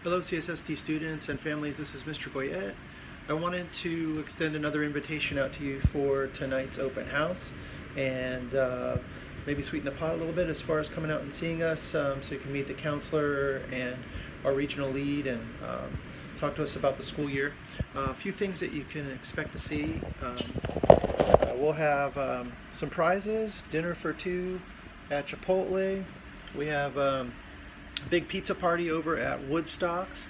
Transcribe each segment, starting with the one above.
Hello CSSD students and families, this is Mr. Goyette. I wanted to extend another invitation out to you for tonight's open house and maybe sweeten the pot a little bit as far as coming out and seeing us so you can meet the counselor and our regional lead and talk to us about the school year. A few things that you can expect to see. We'll have some prizes, dinner for two at Chipotle. We have big pizza party over at Woodstock's.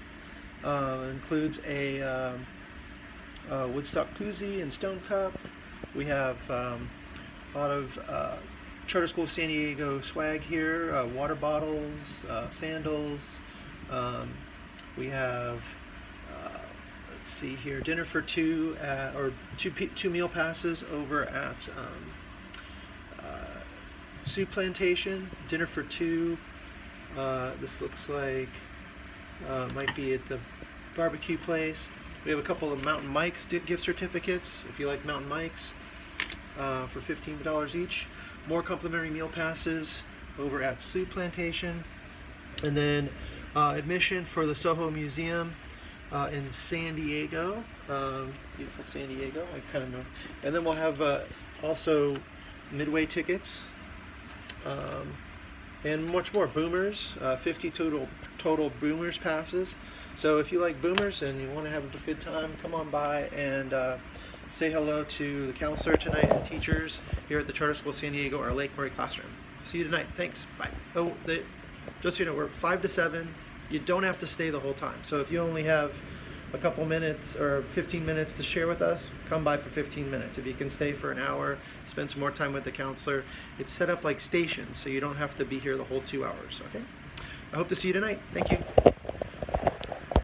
Includes a Woodstock koozie and stone cup. We have a lot of Charter School of San Diego swag here, water bottles, sandals. We have, let's see here, dinner for two, or two meal passes over at Soup Plantation, dinner for two. This looks like might be at the barbecue place. We have a couple of Mountain Mike's gift certificates if you like Mountain Mike's for $15 each. More complimentary meal passes over at Soup Plantation. And then admission for the Soho Museum in San Diego. Beautiful San Diego, I kind of know. And then we'll have also Midway tickets. And much more. Boomers, 50 total Boomers passes. So if you like Boomers and you want to have a good time, come on by and say hello to the counselor tonight and teachers here at the Charter School of San Diego, our Lake Murray classroom. See you tonight. Thanks. Bye. Oh, just so you know, we're 5 to 7. You don't have to stay the whole time. So if you only have a couple minutes or 15 minutes to share with us, come by for 15 minutes. If you can stay for an hour, spend some more time with the counselor. It's set up like stations, so you don't have to be here the whole 2 hours, okay? I hope to see you tonight. Thank you.